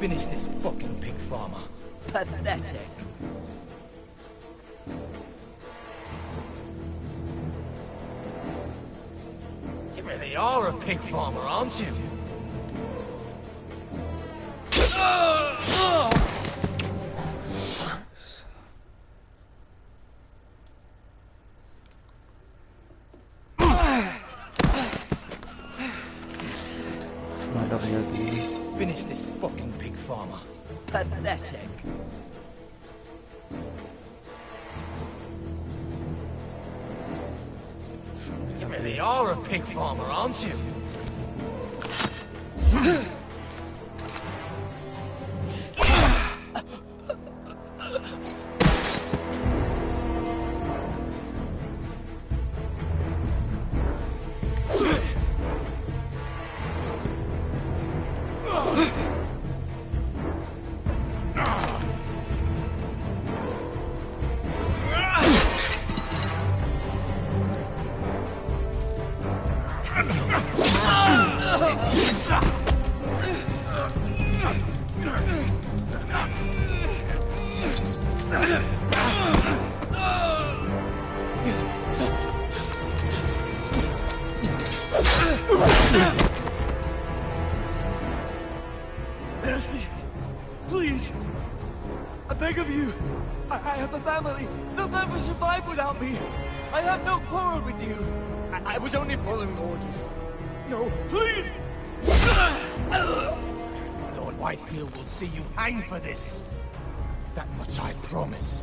Finish this fucking pig farmer. Pathetic. You really are a pig farmer, aren't you? Finish this fucking pig farmer. Pathetic. You really are a pig farmer, aren't you? Mercy, please. I beg of you. I have a family. They'll never survive without me. I have no quarrel with you. I was only following orders. No, please. Lord Whitefield will see you hang for this. That much I promise.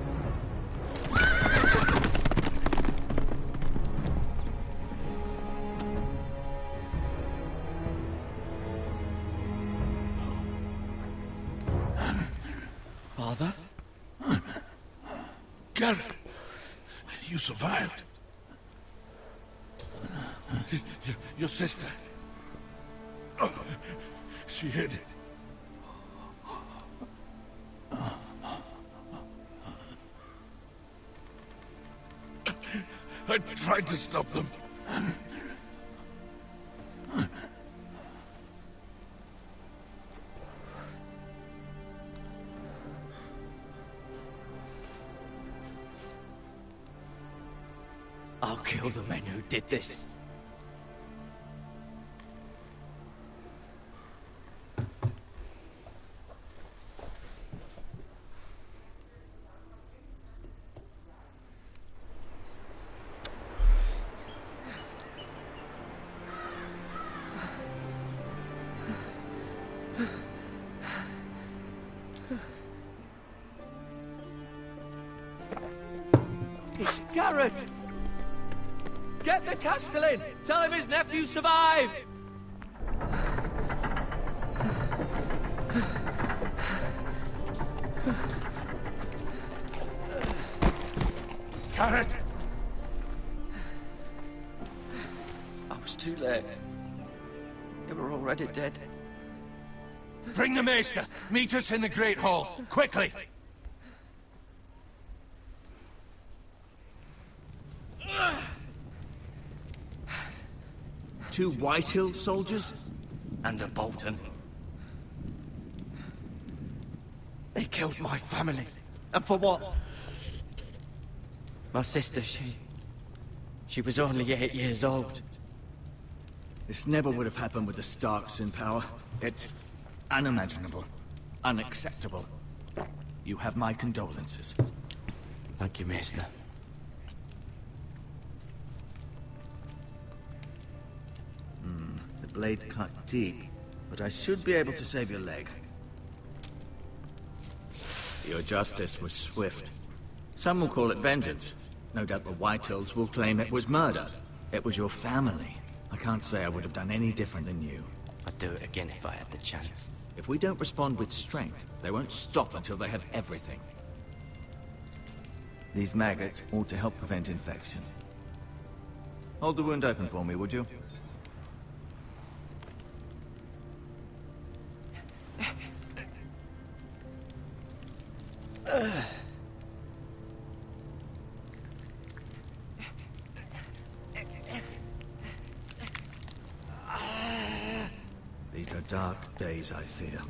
Father? Garrett, you survived. Your sister. Oh, she hid it. I tried to stop them. I'll kill the men who did this. It's Garrett! Get the Castellan! Tell him his nephew survived! Garrett! I was too late. They were already dead. Bring the maester. Meet us in the Great Hall. Quickly! Two Whitehill soldiers? And a Bolton. They killed my family. And for what? My sister, she was only 8 years old. This never would have happened with the Starks in power. It's unimaginable. Unacceptable. You have my condolences. Thank you, Maester. The blade cut deep, but I should be able to save your leg. Your justice was swift. Some will call it vengeance. No doubt the Whitehills will claim it was murder. It was your family. I can't say I would have done any different than you. I'd do it again if I had the chance. If we don't respond with strength, they won't stop until they have everything. These maggots ought to help prevent infection. Hold the wound open for me, would you? These are dark days, I fear.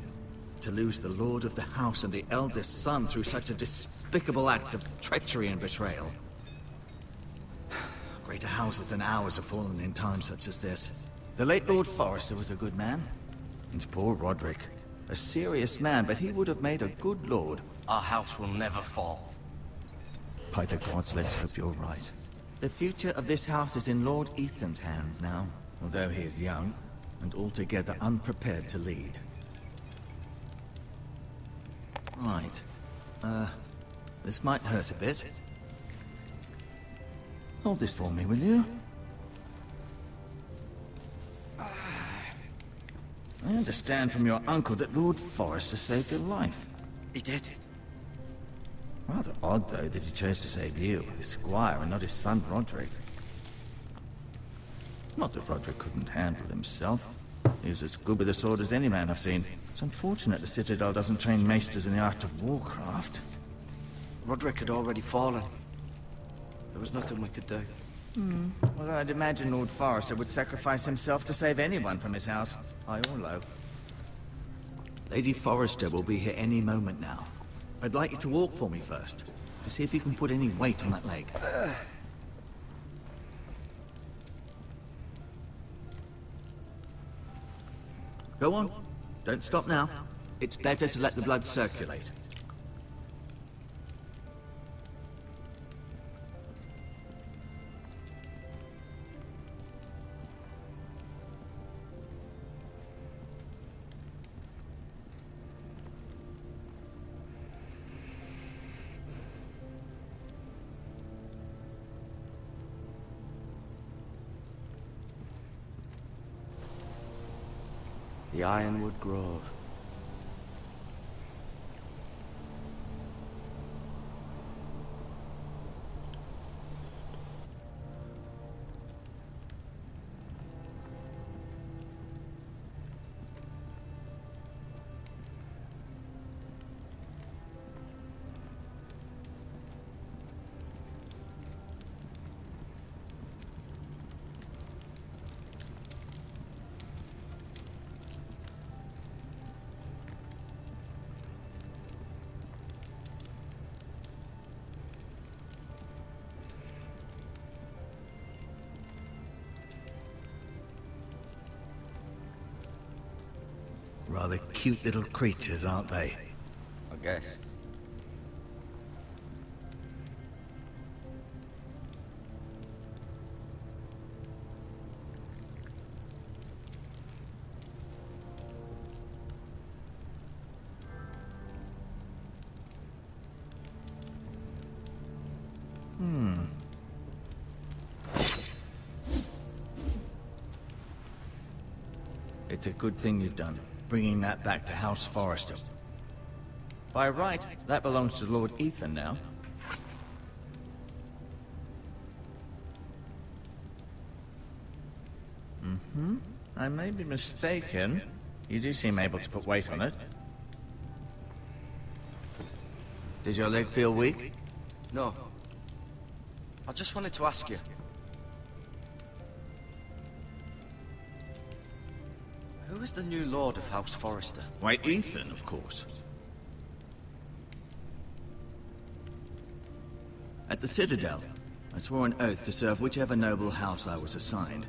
to lose the lord of the house and the eldest son through such a despicable act of treachery and betrayal. Greater houses than ours have fallen in times such as this. The late Lord Forrester was a good man. And poor Roderick. A serious man, but he would have made a good lord. Our house will never fall. By the gods, let's hope you're right. The future of this house is in Lord Ethan's hands now, although he is young and altogether unprepared to lead. Right. This might hurt a bit. Hold this for me, will you? I understand from your uncle that Lord Forrester saved your life. He did. Rather odd, though, that he chose to save you, his squire, and not his son Roderick. Not that Roderick couldn't handle himself. He was as good with a sword as any man I've seen. It's unfortunate the Citadel doesn't train maesters in the art of warcraft. Roderick had already fallen. There was nothing we could do. Well, I'd imagine Lord Forrester would sacrifice himself to save anyone from his house, high or low. Lady Forrester will be here any moment now. I'd like you to walk for me first, to see if you can put any weight on that leg. Go on. Don't stop now. It's better to let the blood circulate. The Ironwood Grove. Rather cute little creatures, aren't they? I guess. It's a good thing you've done, bringing that back to House Forrester. By right, that belongs to Lord Ethan now. I may be mistaken. You do seem able to put weight on it. Did your leg feel weak? No. I just wanted to ask you. Who is the new Lord of House Forrester? Why, Ethan, of course. At the Citadel, I swore an oath to serve whichever noble house I was assigned.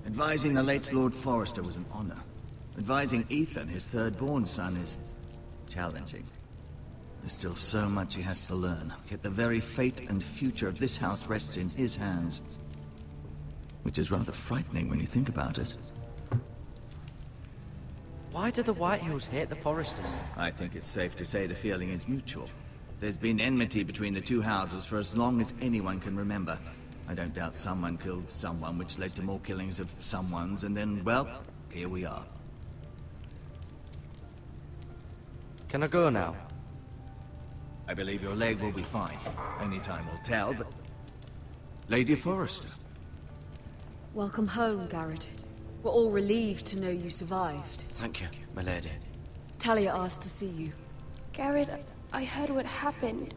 Advising the late Lord Forrester was an honor. Advising Ethan, his third-born son, is challenging. There's still so much he has to learn, yet the very fate and future of this house rests in his hands. Which is rather frightening when you think about it. Why do the Whitehills hate the Forresters? I think it's safe to say the feeling is mutual. There's been enmity between the two houses for as long as anyone can remember. I don't doubt someone killed someone, which led to more killings of someones, and then, well, here we are. Can I go now? I believe your leg will be fine. Only time will tell, but... Lady Forrester. Welcome home, Garrett. We're all relieved to know you survived. Thank you, my lady. Talia asked to see you. Garrett, I heard what happened.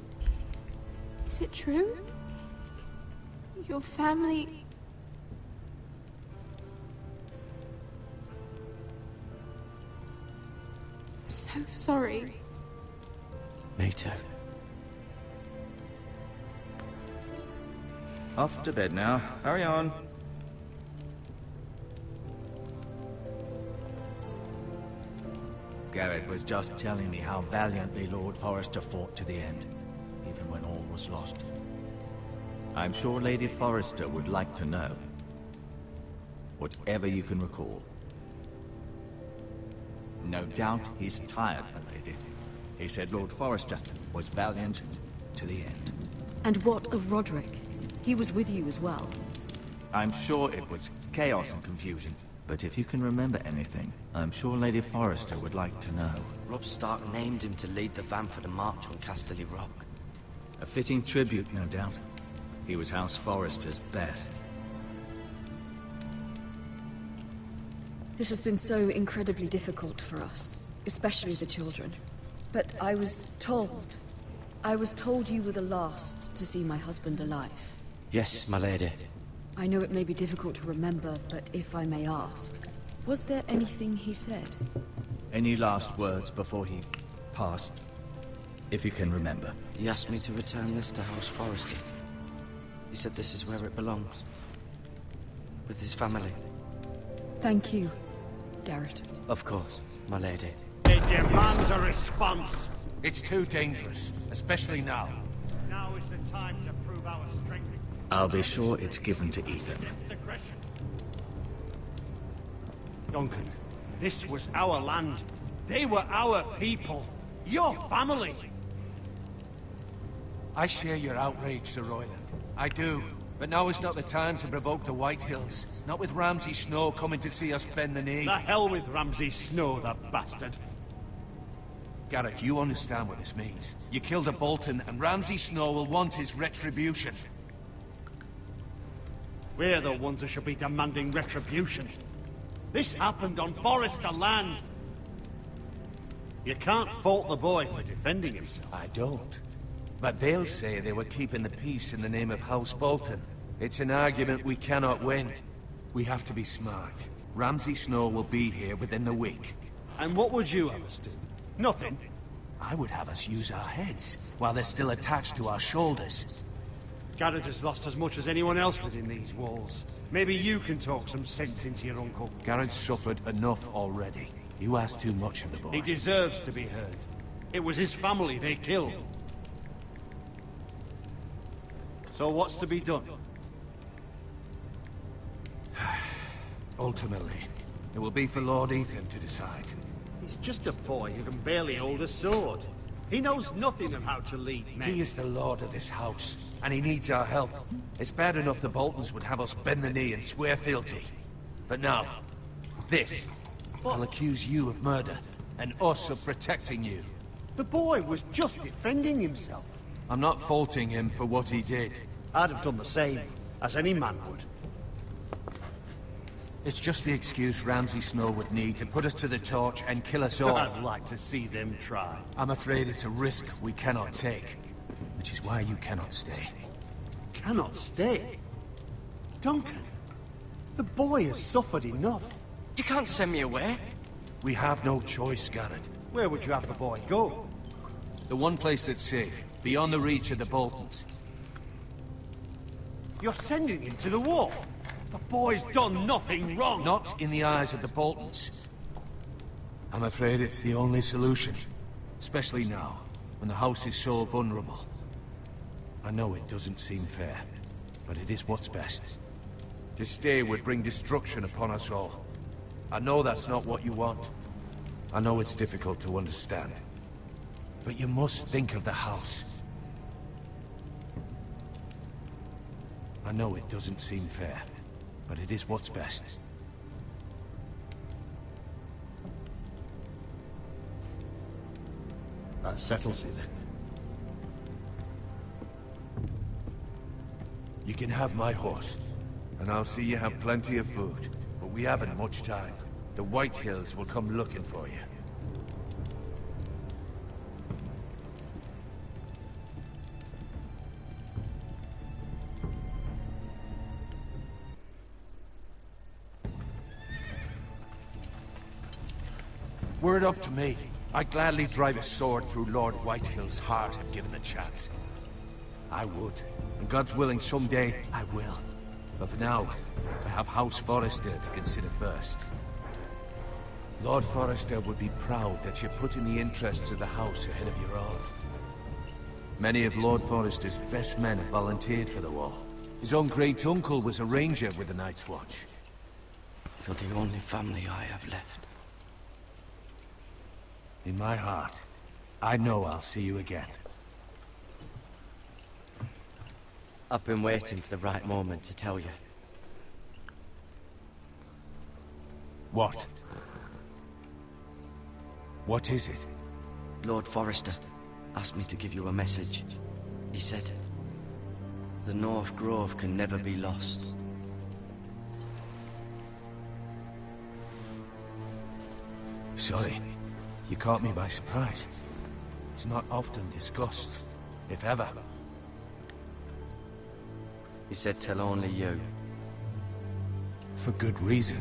Is it true? Your family... so sorry. Me too. Off to bed now. Hurry on. Garrett was just telling me how valiantly Lord Forrester fought to the end, even when all was lost. I'm sure Lady Forrester would like to know. Whatever you can recall. No doubt he's tired, my lady. He said Lord Forrester was valiant to the end. And what of Roderick? He was with you as well. I'm sure it was chaos and confusion. But if you can remember anything, I'm sure Lady Forrester would like to know. Robb Stark named him to lead the van for the march on Casterly Rock. A fitting tribute, no doubt. He was House Forrester's best. This has been so incredibly difficult for us, especially the children. But I was told you were the last to see my husband alive. Yes, my lady. I know it may be difficult to remember, but if I may ask, was there anything he said? Any last words before he passed? If you can remember. He asked me to return this to House Forrester. He said this is where it belongs. With his family. Thank you, Garrett. Of course, my lady. It demands a response. It's too dangerous, especially now. Now is the time to prove our strength. I'll be sure it's given to Ethan. Duncan, this was our land. They were our people. Your family. I share your outrage, Sir Royland. I do. But now is not the time to provoke the White Hills. Not with Ramsay Snow coming to see us bend the knee. The hell with Ramsay Snow, the bastard. Garrett, you understand what this means. You killed a Bolton, and Ramsay Snow will want his retribution. We're the ones that should be demanding retribution. This happened on Forrester land. You can't fault the boy for defending himself. I don't. But they'll say they were keeping the peace in the name of House Bolton. It's an argument we cannot win. We have to be smart. Ramsay Snow will be here within the week. And what would you have us do? Nothing. I would have us use our heads, while they're still attached to our shoulders. Garrett has lost as much as anyone else within these walls. Maybe you can talk some sense into your uncle. Garrett's suffered enough already. You ask too much of the boy. He deserves to be heard. It was his family they killed. So what's to be done? Ultimately, it will be for Lord Ethan to decide. He's just a boy who can barely hold a sword. He knows nothing of how to lead men. He is the lord of this house, and he needs our help. It's bad enough the Boltons would have us bend the knee and swear fealty. But now, this. I'll accuse you of murder, and us of protecting you. The boy was just defending himself. I'm not faulting him for what he did. I'd have done the same, as any man would. It's just the excuse Ramsay Snow would need to put us to the torch and kill us all. I'd like to see them try. I'm afraid it's a risk we cannot take, which is why you cannot stay. Cannot stay? Duncan, the boy has suffered enough. You can't send me away. We have no choice, Garrett. Where would you have the boy go? The one place that's safe, beyond the reach of the Boltons. You're sending him to the war. The boy's done nothing wrong. Not in the eyes of the Boltons. I'm afraid it's the only solution. Especially now, when the house is so vulnerable. I know it doesn't seem fair, but it is what's best. To stay would bring destruction upon us all. I know that's not what you want. I know it's difficult to understand. But you must think of the house. I know it doesn't seem fair, but it is what's best. That settles it then. You can have my horse, and I'll see you have plenty of food. But we haven't much time. The White Hills will come looking for you. Word up to me. I'd gladly drive a sword through Lord Whitehill's heart if given the chance. I would. And God's willing, someday I will. But for now, I have House Forrester to consider first. Lord Forrester would be proud that you're putting the interests of the house ahead of your own. Many of Lord Forrester's best men have volunteered for the war. His own great-uncle was a ranger with the Night's Watch. You're the only family I have left. In my heart, I know I'll see you again. I've been waiting for the right moment to tell you. What? What is it? Lord Forrester asked me to give you a message. He said, the North Grove can never be lost. Sorry, you caught me by surprise. It's not often discussed, if ever. He said tell only you. For good reason.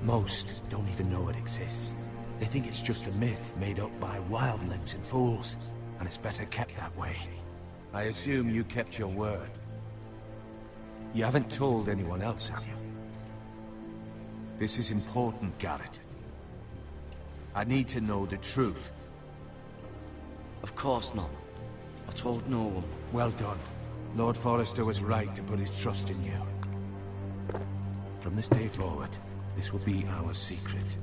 Most don't even know it exists. They think it's just a myth made up by wildlings and fools, and it's better kept that way. I assume you kept your word. You haven't told anyone else, have you? This is important, Garrett. I need to know the truth. Of course not. I told no one. Well done. Lord Forrester was right to put his trust in you. From this day forward, this will be our secret.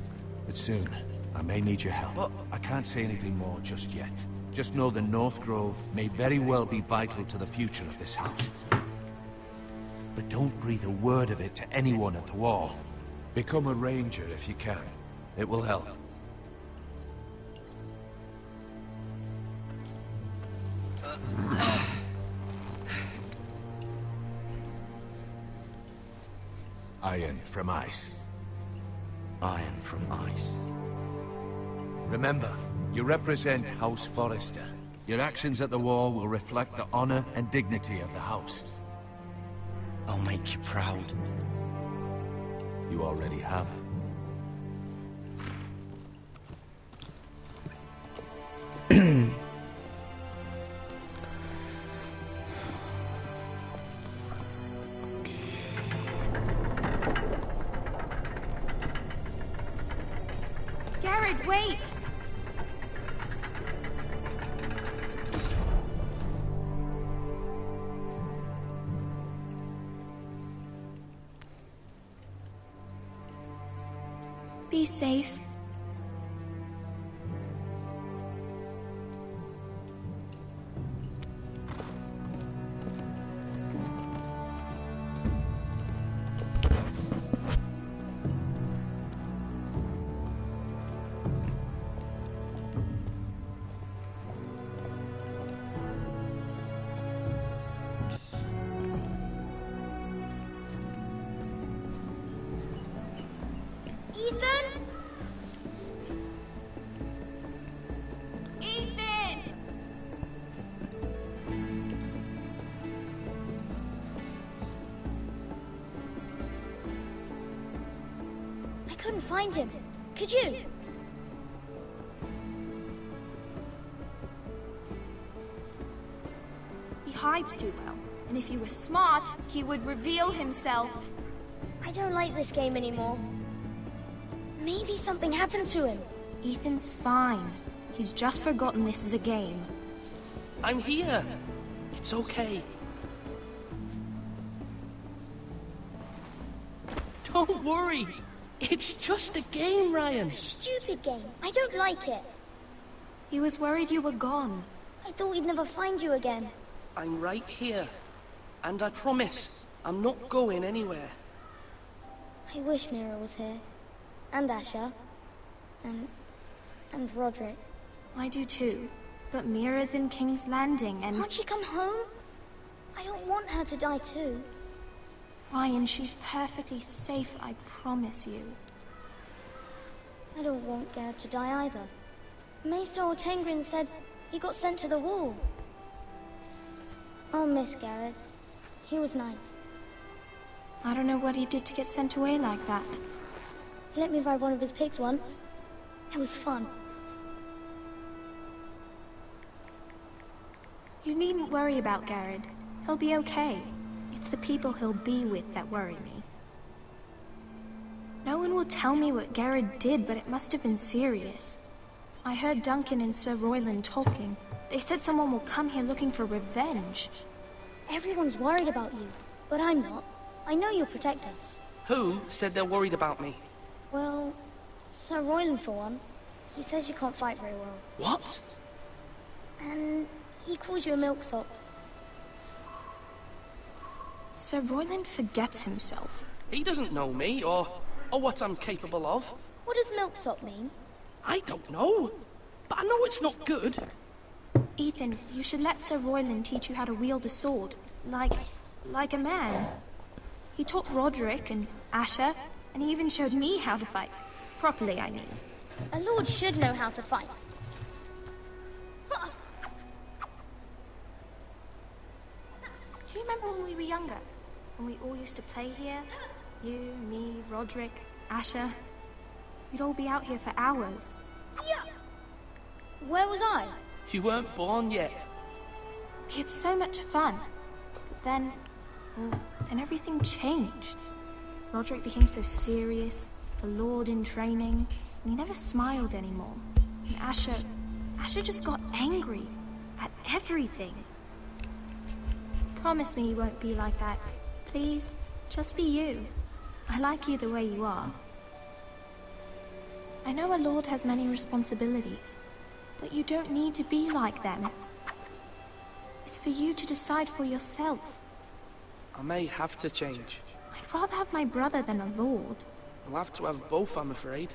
But soon, I may need your help. But I can't say anything more just yet. Just know the North Grove may very well be vital to the future of this house. But don't breathe a word of it to anyone at the wall. Become a ranger if you can. It will help. Iron from ice. Iron from ice. Remember, you represent House Forrester. Your actions at the war will reflect the honor and dignity of the house. I'll make you proud. You already have. Garrett, wait! Be safe. Ethan? Ethan! I couldn't find him. Could you? He hides too well, and if he was smart, he would reveal himself. I don't like this game anymore. Maybe something happened to him. Ethan's fine. He's just forgotten this is a game. I'm here. It's okay. Don't worry. It's just a game, Ryan. Stupid game. I don't like it. He was worried you were gone. I thought we'd never find you again. I'm right here. And I promise, I'm not going anywhere. I wish Mira was here. And Asher. And Roderick. I do too. But Mira's in King's Landing and... Can't she come home? I don't want her to die too. Ryan, she's perfectly safe, I promise you. I don't want Garrett to die either. Maester Ortengrin said he got sent to the wall. I'll miss Garrett. He was nice. I don't know what he did to get sent away like that. He let me ride one of his pigs once. It was fun. You needn't worry about Garrett. He'll be okay. It's the people he'll be with that worry me. No one will tell me what Garrett did, but it must have been serious. I heard Duncan and Sir Royland talking. They said someone will come here looking for revenge. Everyone's worried about you, but I'm not. I know you'll protect us. Who said they're worried about me? Well, Sir Royland for one. He says you can't fight very well. What? And he calls you a milksop. Sir Royland forgets himself. He doesn't know me, or what I'm capable of. What does milksop mean? I don't know, but I know it's not good. Ethan, you should let Sir Royland teach you how to wield a sword. Like a man. He taught Roderick and Asher, and he even showed me how to fight. Properly, I mean. A lord should know how to fight. Do you remember when we were younger? When we all used to play here? You, me, Roderick, Asher. We'd all be out here for hours. Yeah. Where was I? You weren't born yet. We had so much fun. But then everything changed. Roderick became so serious, a lord in training, and he never smiled anymore. And Asher just got angry at everything. Promise me you won't be like that. Please, just be you. I like you the way you are. I know a lord has many responsibilities, but you don't need to be like them. It's for you to decide for yourself. I may have to change. I'd rather have my brother than a lord. I'll have to have both, I'm afraid.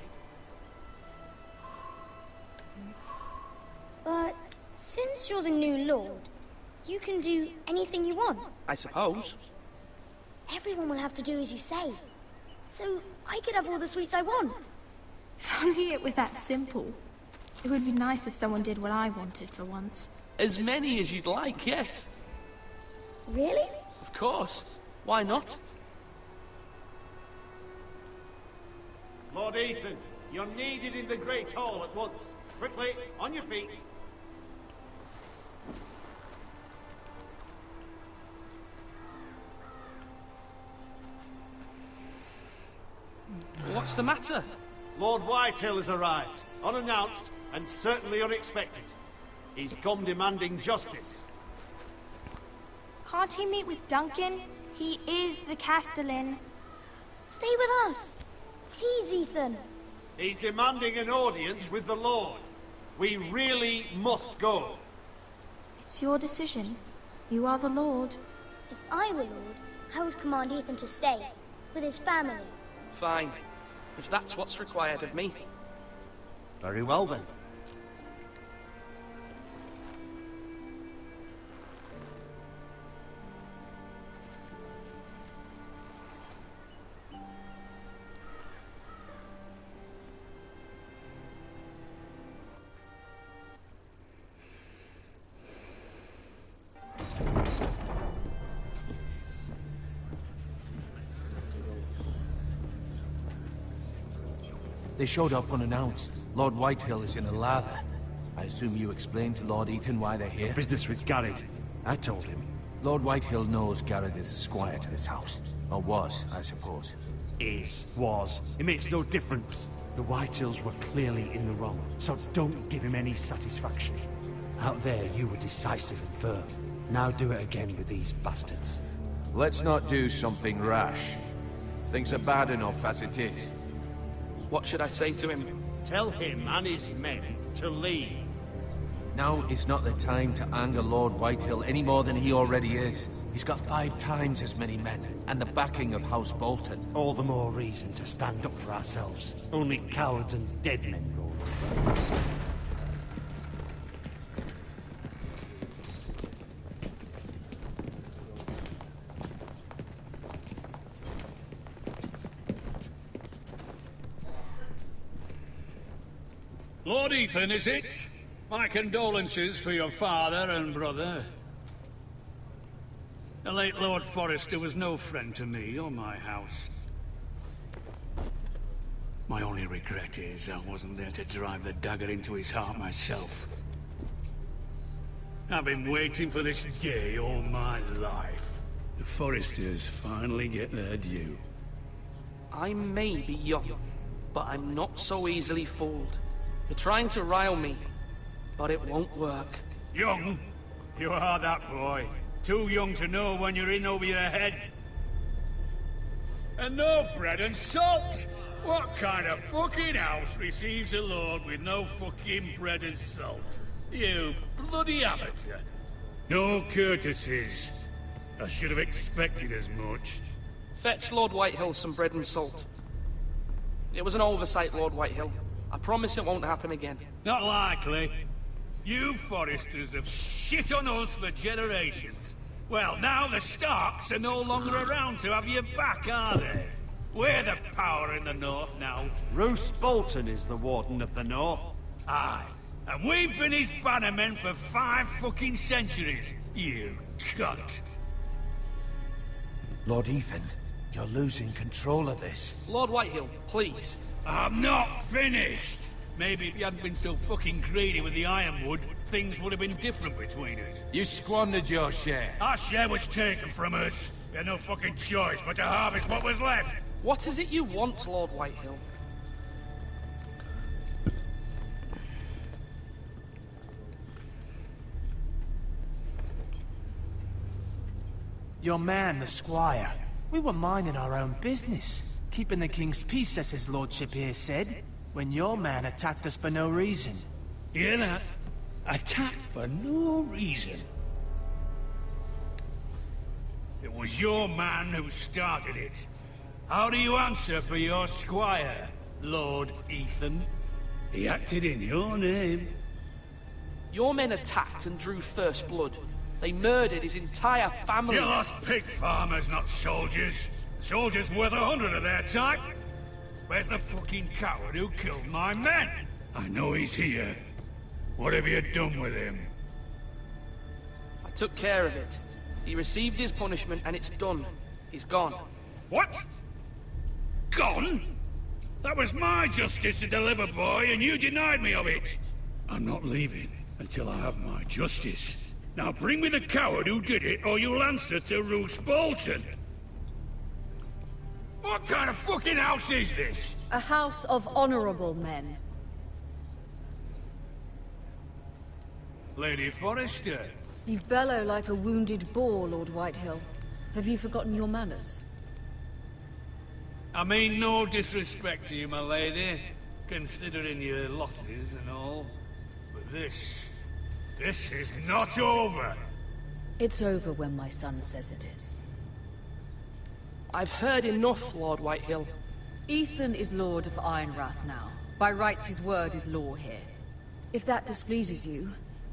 But since you're the new lord, you can do anything you want. I suppose. Everyone will have to do as you say. So I could have all the sweets I want. If only it were that simple. It would be nice if someone did what I wanted for once. As many as you'd like, yes. Really? Of course. Why not? Lord Ethan, you're needed in the Great Hall at once. Quickly, on your feet. What's the matter? Lord Whitehill has arrived, unannounced and certainly unexpected. He's come demanding justice. Can't he meet with Duncan? He is the Castellan. Stay with us. Please, Ethan. He's demanding an audience with the Lord. We really must go. It's your decision. You are the Lord. If I were Lord, I would command Ethan to stay, with his family. Fine. If that's what's required of me. Very well then. They showed up unannounced. Lord Whitehill is in a lather. I assume you explained to Lord Ethan why they're here? Business with Garrett. I told him. Lord Whitehill knows Garrett is a squire to this house. Or was, I suppose. Was. It makes no difference. The Whitehills were clearly in the wrong, so don't give him any satisfaction. Out there, you were decisive and firm. Now do it again with these bastards. Let's not do something rash. Things are bad enough as it is. What should I say to him? Tell him and his men to leave. Now is not the time to anger Lord Whitehill any more than he already is. He's got 5 times as many men, and the backing of House Bolton. All the more reason to stand up for ourselves. Only cowards and dead men roll over. Lord Ethan, is it? My condolences for your father and brother. The late Lord Forrester was no friend to me or my house. My only regret is I wasn't there to drive the dagger into his heart myself. I've been waiting for this day all my life. The Forresters finally get their due. I may be young, but I'm not so easily fooled. You're trying to rile me, but it won't work. Young? You are that boy. Too young to know when you're in over your head. And no bread and salt! What kind of fucking house receives a lord with no fucking bread and salt? You bloody amateur. No courtesies. I should have expected as much. Fetch Lord Whitehill some bread and salt. It was an oversight, Lord Whitehill. I promise it won't happen again. Not likely. You Forresters have shit on us for generations. Well, now the Starks are no longer around to have your back, are they? We're the power in the north now. Roose Bolton is the Warden of the North. Aye. And we've been his bannermen for 5 fucking centuries. You cunt. Lord Ethan, you're losing control of this. Lord Whitehill, please. I'm not finished. Maybe if you hadn't been so fucking greedy with the ironwood, things would have been different between us. You squandered your share. Our share was taken from us. We had no fucking choice but to harvest what was left. What is it you want, Lord Whitehill? Your man, the squire. We were minding our own business, keeping the king's peace, as his lordship here said, when your man attacked us for no reason. Hear that? Attacked for no reason. It was your man who started it. How do you answer for your squire, Lord Ethan? He acted in your name. Your men attacked and drew first blood. They murdered his entire family. You lost pig farmers, not soldiers. Soldiers worth 100 of their type. Where's the fucking coward who killed my men? I know he's here. What have you done with him? I took care of it. He received his punishment and it's done. He's gone. What? Gone? That was my justice to deliver, boy, and you denied me of it. I'm not leaving until I have my justice. Now bring me the coward who did it, or you'll answer to Roose Bolton. What kind of fucking house is this? A house of honorable men. Lady Forrester. You bellow like a wounded boar, Lord Whitehill. Have you forgotten your manners? I mean no disrespect to you, my lady, considering your losses and all. But this is not over. It's over when my son says it is. I've heard enough, Lord Whitehill. Ethan is Lord of Ironrath now. By rights, his word is law here. If that displeases you,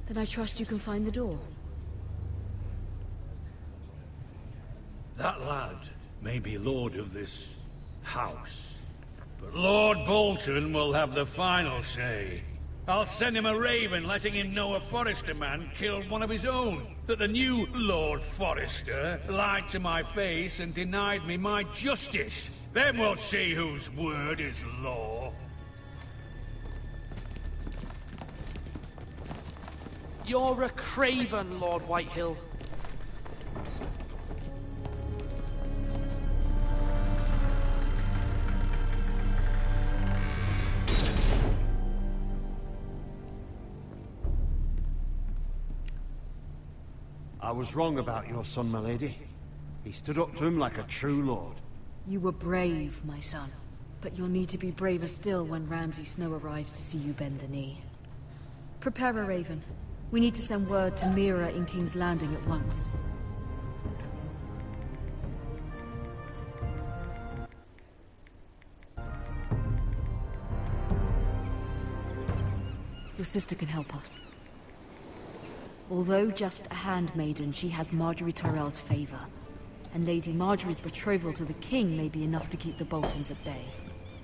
then I trust you can find the door. That lad may be lord of this house, but Lord Bolton will have the final say. I'll send him a raven letting him know a Forrester man killed one of his own. That the new Lord Forrester lied to my face and denied me my justice. Then we'll see whose word is law. You're a craven, Lord Whitehill. I was wrong about your son, my lady. He stood up to him like a true lord. You were brave, my son. But you'll need to be braver still when Ramsay Snow arrives to see you bend the knee. Prepare a raven. We need to send word to Mira in King's Landing at once. Your sister can help us. Although just a handmaiden, she has Marjorie Tyrell's favor. And Lady Marjorie's betrothal to the king may be enough to keep the Boltons at bay.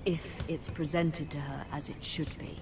If it's presented to her as it should be.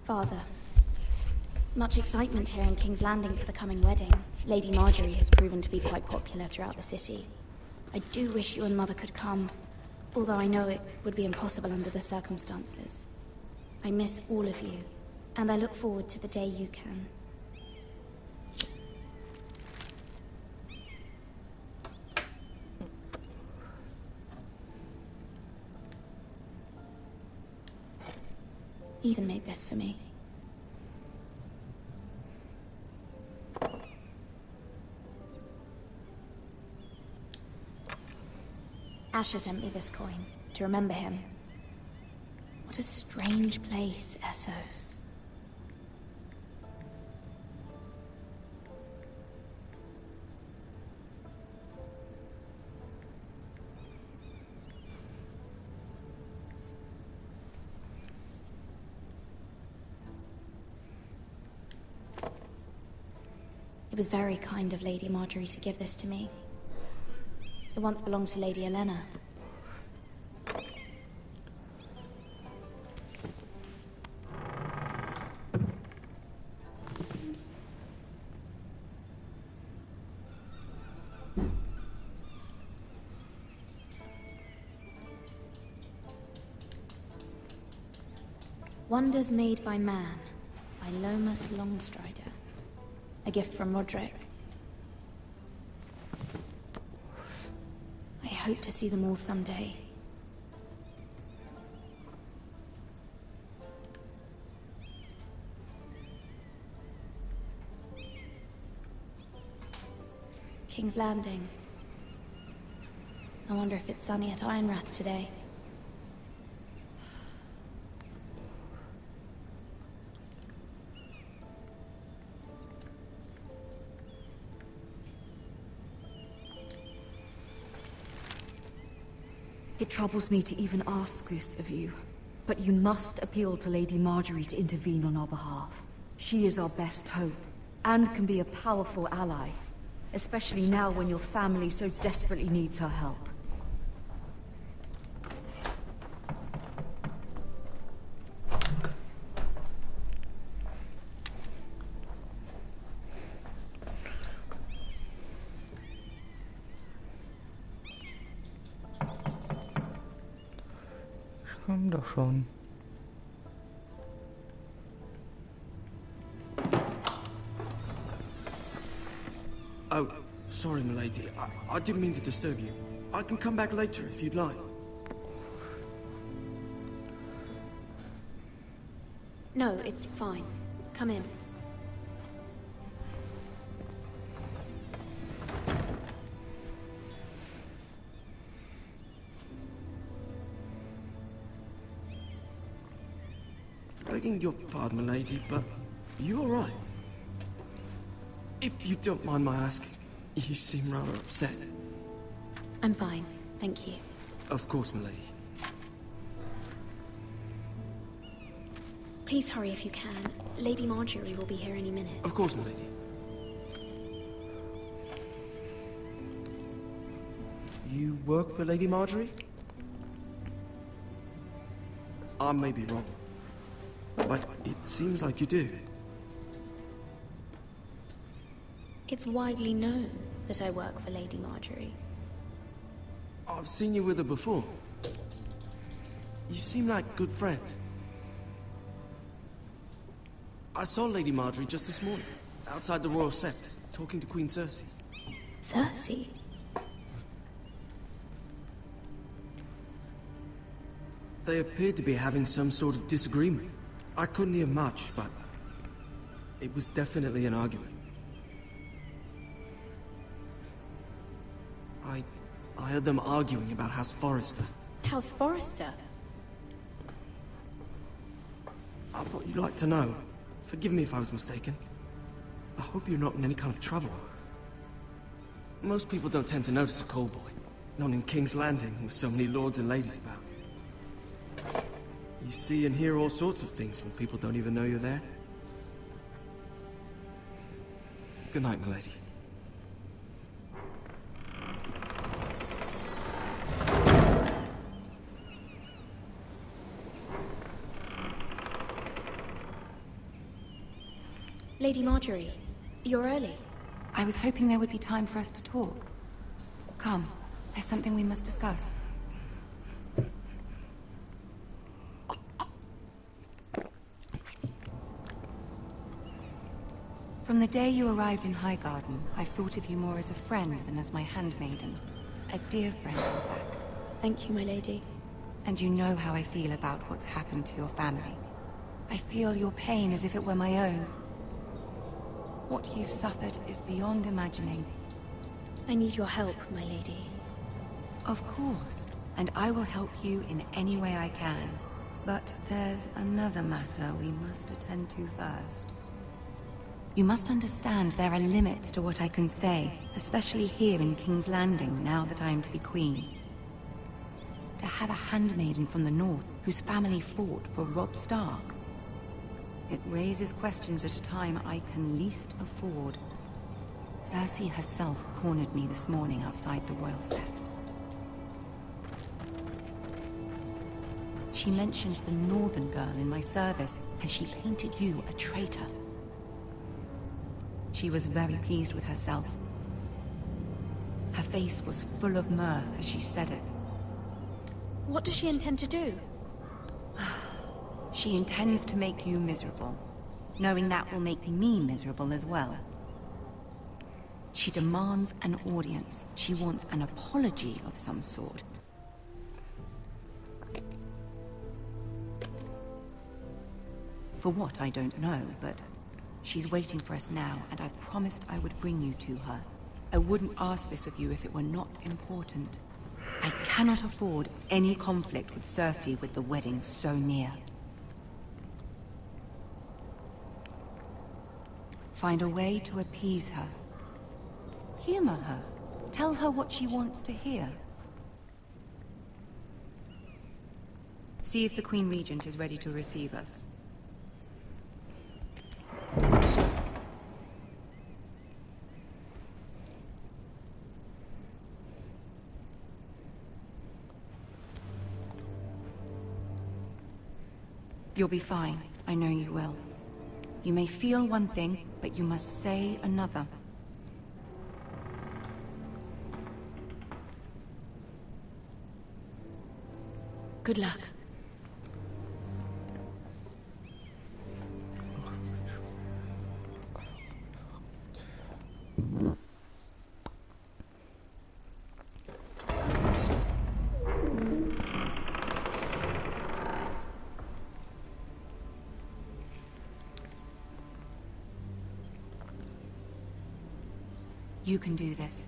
Father, much excitement here in King's Landing for the coming wedding. Lady Marjorie has proven to be quite popular throughout the city. I do wish you and Mother could come, although I know it would be impossible under the circumstances. I miss all of you, and I look forward to the day you can. Ethan made this for me. Asher sent me this coin to remember him. What a strange place, Essos. It was very kind of Lady Marjorie to give this to me. It once belonged to Lady Elena. Wonders Made by Man, by Lomas Longstrider. A gift from Roderick. I hope to see them all someday. King's Landing. I wonder if it's sunny at Ironrath today. It troubles me to even ask this of you, but you must appeal to Lady Marjorie to intervene on our behalf. She is our best hope, and can be a powerful ally, especially now when your family so desperately needs her help. Komm doch schon. Oh, sorry, milady. I didn't mean to disturb you. I can come back later if you'd like. No, it's fine. Come in. Begging your pardon, milady, but you all right? If you don't mind my asking, you seem rather upset. I'm fine, thank you. Of course, milady. Please hurry if you can. Lady Marjorie will be here any minute. Of course, milady. You work for Lady Marjorie? I may be wrong, but it seems like you do. It's widely known that I work for Lady Marjorie. I've seen you with her before. You seem like good friends. I saw Lady Marjorie just this morning, outside the Royal Sept, talking to Queen Cersei. Cersei? They appeared to be having some sort of disagreement. I couldn't hear much, but it was definitely an argument. I heard them arguing about House Forrester. House Forrester? I thought you'd like to know. Forgive me if I was mistaken. I hope you're not in any kind of trouble. Most people don't tend to notice a callboy. Not in King's Landing, with so many lords and ladies about. You see and hear all sorts of things when people don't even know you're there. Good night, milady. Lady Marjorie, you're early. I was hoping there would be time for us to talk. Come, there's something we must discuss. From the day you arrived in Highgarden, I've thought of you more as a friend than as my handmaiden. A dear friend, in fact. Thank you, my lady. And you know how I feel about what's happened to your family. I feel your pain as if it were my own. What you've suffered is beyond imagining. I need your help, my lady. Of course, and I will help you in any way I can. But there's another matter we must attend to first. You must understand there are limits to what I can say, especially here in King's Landing, now that I am to be queen. To have a handmaiden from the north whose family fought for Robb Stark. It raises questions at a time I can least afford. Cersei herself cornered me this morning outside the Royal Sept. She mentioned the northern girl in my service, and she painted you a traitor. She was very pleased with herself. Her face was full of mirth as she said it. What does she intend to do? She intends to make you miserable, knowing that will make me miserable as well. She demands an audience. She wants an apology of some sort. For what, I don't know, but she's waiting for us now, and I promised I would bring you to her. I wouldn't ask this of you if it were not important. I cannot afford any conflict with Cersei with the wedding so near. Find a way to appease her. Humor her. Tell her what she wants to hear. See if the Queen Regent is ready to receive us. You'll be fine. I know you will. You may feel one thing, but you must say another. Good luck. You can do this.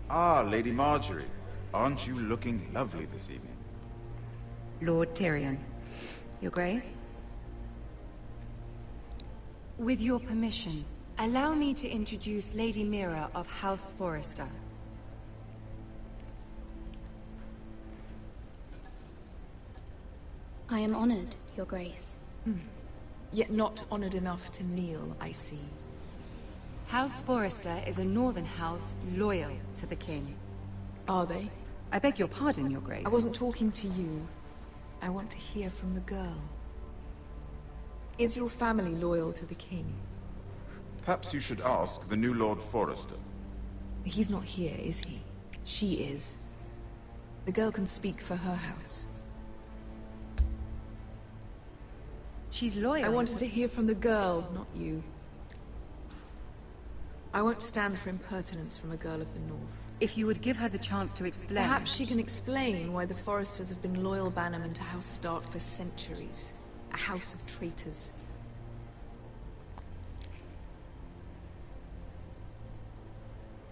Ah, Lady Marjorie. Aren't you looking lovely this evening? Lord Tyrion. Your Grace? With your permission, allow me to introduce Lady Mira of House Forrester. I am honored, Your Grace. Yet not honored enough to kneel, I see. House Forrester is a northern house loyal to the king. Are they? I beg your pardon, Your Grace. I wasn't talking to you. I want to hear from the girl. Is your family loyal to the king? Perhaps you should ask the new Lord Forrester. He's not here, is he? She is. The girl can speak for her house. She's loyal. I wanted to hear from the girl, not you. I won't stand for impertinence from a girl of the North. If you would give her the chance to explain... Perhaps she can explain why the Forresters have been loyal bannermen to House Stark for centuries. A house of traitors.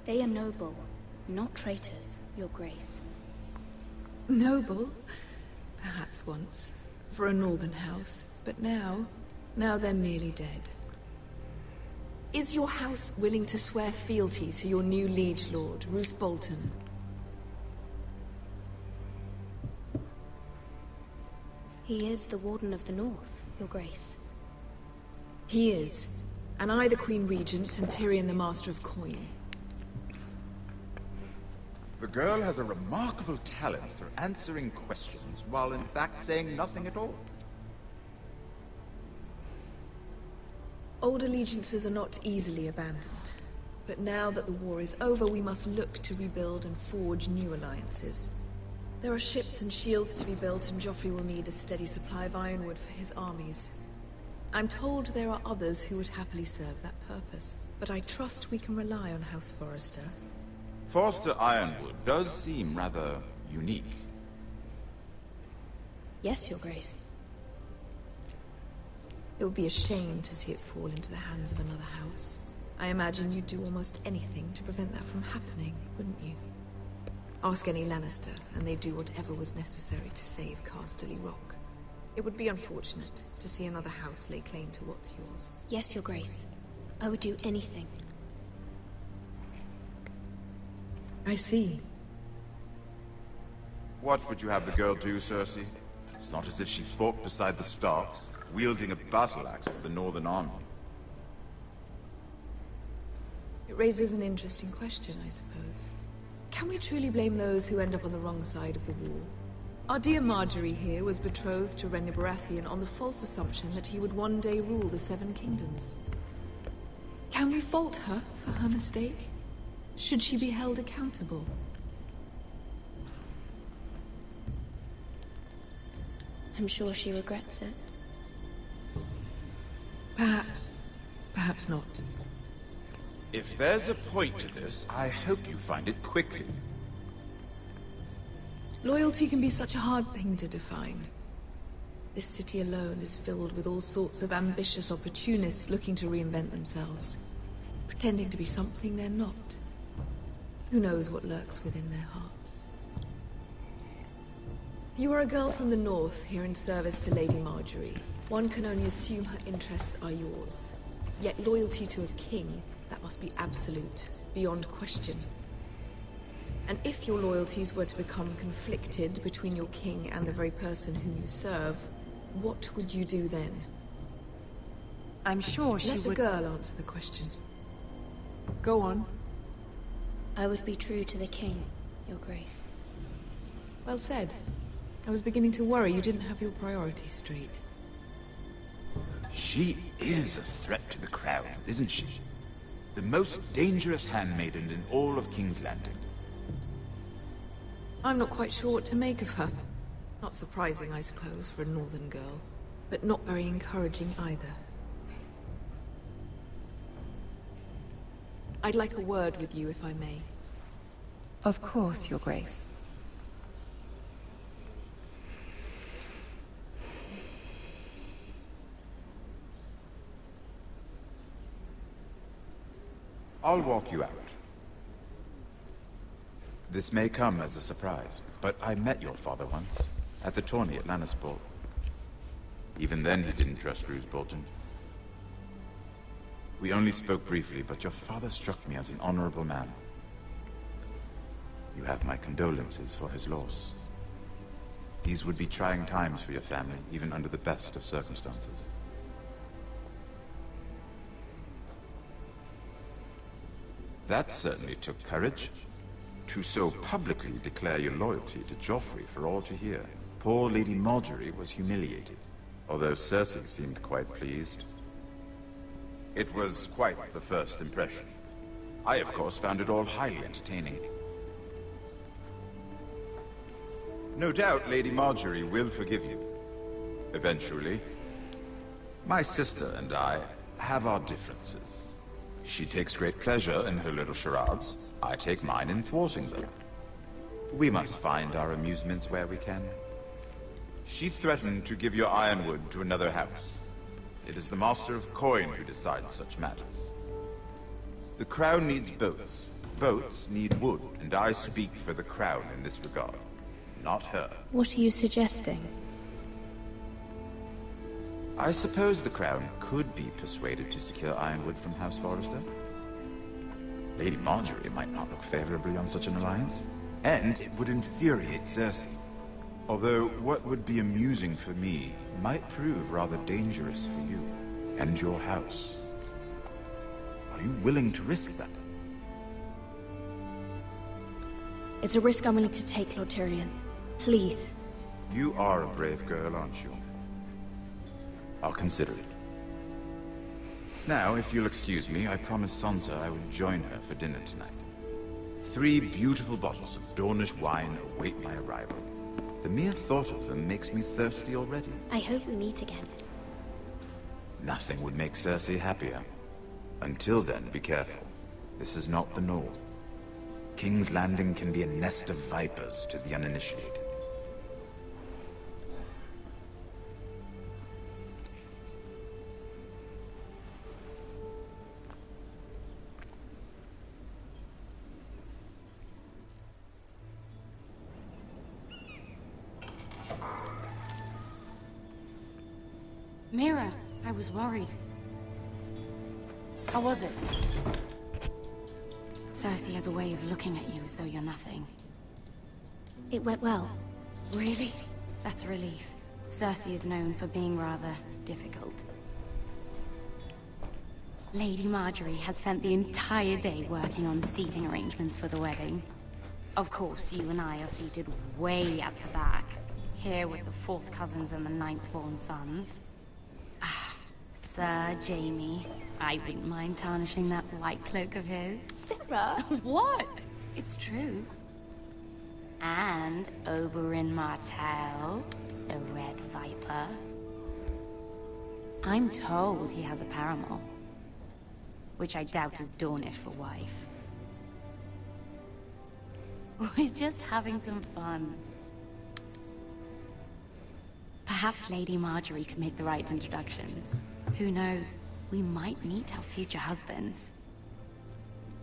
They are noble, not traitors, Your Grace. Noble? Perhaps once. For a northern house. But now they're merely dead. Is your house willing to swear fealty to your new liege lord, Roose Bolton? He is the Warden of the North, Your Grace. He is. And I the Queen Regent, and Tyrion the Master of Coin. The girl has a remarkable talent for answering questions, while in fact saying nothing at all. Old allegiances are not easily abandoned. But now that the war is over, we must look to rebuild and forge new alliances. There are ships and shields to be built, and Joffrey will need a steady supply of ironwood for his armies. I'm told there are others who would happily serve that purpose, but I trust we can rely on House Forrester. Forster Ironwood does seem rather unique. Yes, Your Grace. It would be a shame to see it fall into the hands of another house. I imagine you'd do almost anything to prevent that from happening, wouldn't you? Ask any Lannister, and they'd do whatever was necessary to save Casterly Rock. It would be unfortunate to see another house lay claim to what's yours. Yes, Your Grace. I would do anything. I see. What would you have the girl do, Cersei? It's not as if she fought beside the Starks, wielding a battle axe for the Northern Army. It raises an interesting question, I suppose. Can we truly blame those who end up on the wrong side of the war? Our dear Marjorie here was betrothed to Renly Baratheon on the false assumption that he would one day rule the Seven Kingdoms. Can we fault her for her mistake? Should she be held accountable? I'm sure she regrets it. Perhaps. Perhaps not. If there's a point to this, I hope you find it quickly. Loyalty can be such a hard thing to define. This city alone is filled with all sorts of ambitious opportunists looking to reinvent themselves, pretending to be something they're not. Who knows what lurks within their hearts? You are a girl from the north, here in service to Lady Marjorie. One can only assume her interests are yours. Yet loyalty to a king, that must be absolute, beyond question. And if your loyalties were to become conflicted between your king and the very person whom you serve, what would you do then? I'm sure she would... Let the girl answer the question. Go on. I would be true to the king, Your Grace. Well said. I was beginning to worry you didn't have your priorities straight. She is a threat to the crown, isn't she? The most dangerous handmaiden in all of King's Landing. I'm not quite sure what to make of her. Not surprising, I suppose, for a northern girl. But not very encouraging either. I'd like a word with you, if I may. Of course, Your Grace. I'll walk you out. This may come as a surprise, but I met your father once, at the tourney at Lannisport. Even then he didn't trust Roose Bolton. We only spoke briefly, but your father struck me as an honorable man. You have my condolences for his loss. These would be trying times for your family, even under the best of circumstances. That certainly took courage. To so publicly declare your loyalty to Joffrey for all to hear. Poor Lady Marjorie was humiliated, although Cersei seemed quite pleased. It was quite the first impression. I, of course, found it all highly entertaining. No doubt Lady Marjorie will forgive you. Eventually. My sister and I have our differences. She takes great pleasure in her little charades. I take mine in thwarting them. We must find our amusements where we can. She threatened to give your ironwood to another house. It is the Master of Coin who decides such matters. The Crown needs boats. Boats need wood, and I speak for the Crown in this regard. Not her. What are you suggesting? I suppose the Crown could be persuaded to secure ironwood from House Forrester. Lady Marjorie might not look favorably on such an alliance, and it would infuriate Cersei. Although what would be amusing for me might prove rather dangerous for you. and your house. Are you willing to risk that? It's a risk I'm willing to take, Lord Tyrion. Please. You are a brave girl, aren't you? I'll consider it. Now, if you'll excuse me, I promised Sansa I would join her for dinner tonight. 3 beautiful bottles of Dornish wine await my arrival. The mere thought of them makes me thirsty already. I hope we meet again. Nothing would make Cersei happier. Until then, be careful. This is not the North. King's Landing can be a nest of vipers to the uninitiated. Mira, I was worried. How was it? Cersei has a way of looking at you as though you're nothing. It went well. Really? That's a relief. Cersei is known for being rather difficult. Lady Marjorie has spent the entire day working on seating arrangements for the wedding. Of course, you and I are seated way at the back, here with the 4th cousins and the 9th-born sons. Sir Jaime, I wouldn't mind tarnishing that white cloak of his. Sarah! What? It's true. And Oberyn Martell, the Red Viper. I'm told he has a paramour, which I doubt is Dornish for wife. We're just having some fun. Perhaps Lady Marjorie could make the right introductions. Who knows? We might meet our future husbands.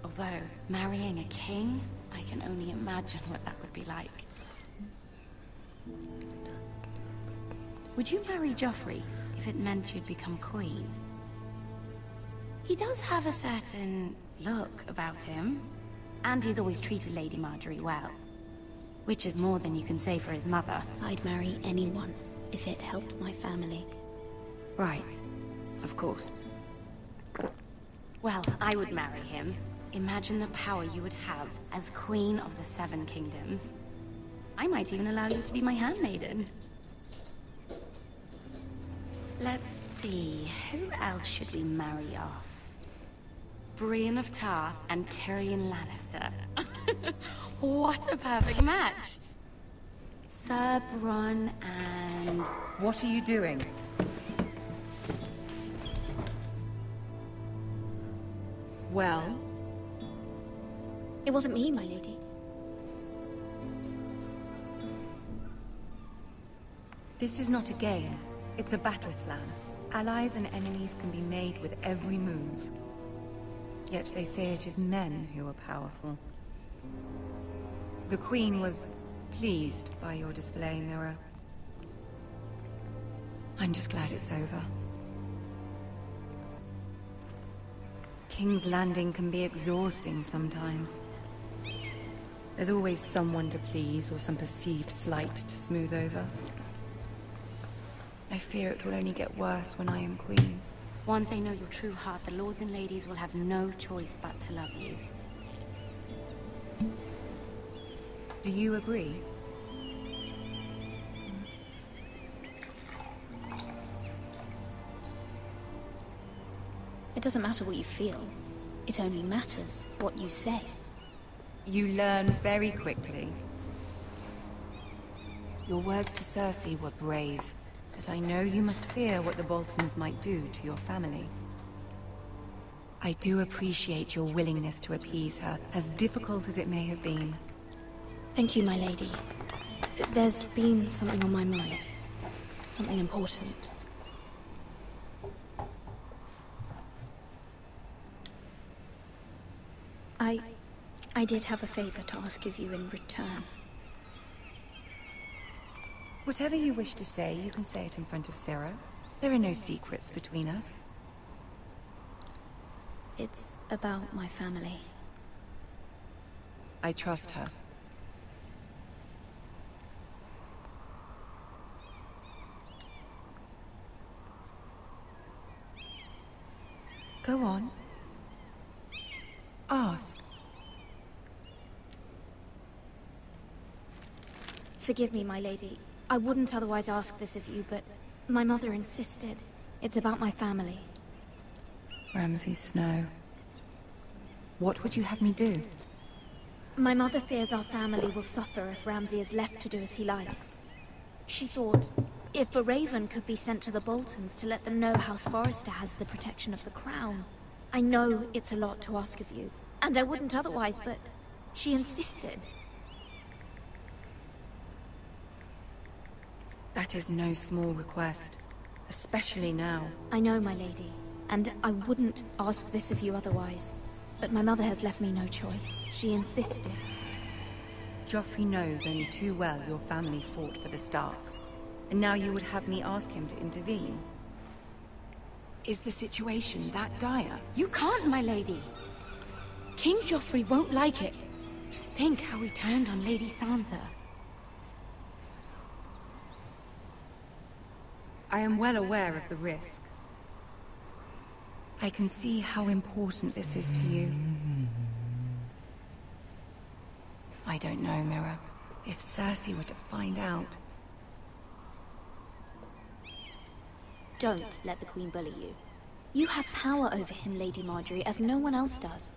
Although, marrying a king, I can only imagine what that would be like. Would you marry Joffrey if it meant you'd become queen? He does have a certain look about him, and he's always treated Lady Marjorie well. Which is more than you can say for his mother. I'd marry anyone if it helped my family. Right. Of course. Well, I would marry him. Imagine the power you would have as Queen of the 7 Kingdoms. I might even allow you to be my handmaiden. Let's see, who else should we marry off? Brienne of Tarth and Tyrion Lannister. What a perfect match! Sir Bronn and... What are you doing? Well? It wasn't me, my lady. This is not a game. It's a battle plan. Allies and enemies can be made with every move. Yet they say it is men who are powerful. The Queen was pleased by your display, Mira. I'm just glad it's over. King's Landing can be exhausting sometimes. There's always someone to please or some perceived slight to smooth over. I fear it will only get worse when I am queen. Once they know your true heart, the lords and ladies will have no choice but to love you. Do you agree? It doesn't matter what you feel. It only matters what you say. You learn very quickly. Your words to Cersei were brave, but I know you must fear what the Boltons might do to your family. I do appreciate your willingness to appease her, as difficult as it may have been. Thank you, my lady. There's been something on my mind. Something important. I did have a favor to ask of you in return. Whatever you wish to say, you can say it in front of Sarah. There are no secrets between us. It's about my family. I trust her. Go on. Ask. Forgive me, my lady. I wouldn't otherwise ask this of you, but my mother insisted. It's about my family. Ramsay Snow. What would you have me do? My mother fears our family will suffer if Ramsay is left to do as he likes. She thought, if a raven could be sent to the Boltons to let them know House Forrester has the protection of the crown. I know it's a lot to ask of you, and I wouldn't otherwise, but she insisted. That is no small request, especially now. I know, my lady, and I wouldn't ask this of you otherwise. But my mother has left me no choice. She insisted. Joffrey knows only too well your family fought for the Starks. And now you would have me ask him to intervene? Is the situation that dire? You can't, my lady. King Joffrey won't like it. Just think how he turned on Lady Sansa. I am well aware of the risk. I can see how important this is to you. I don't know, Mira. If Cersei were to find out... Don't let the Queen bully you. You have power over him, Lady Marjorie, as no one else does.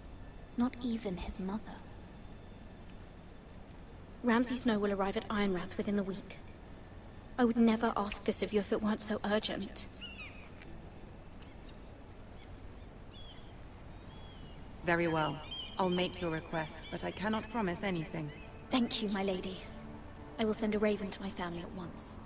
Not even his mother. Ramsay Snow will arrive at Ironrath within the week. I would never ask this of you if it weren't so urgent. Very well. I'll make your request, but I cannot promise anything. Thank you, my lady. I will send a raven to my family at once.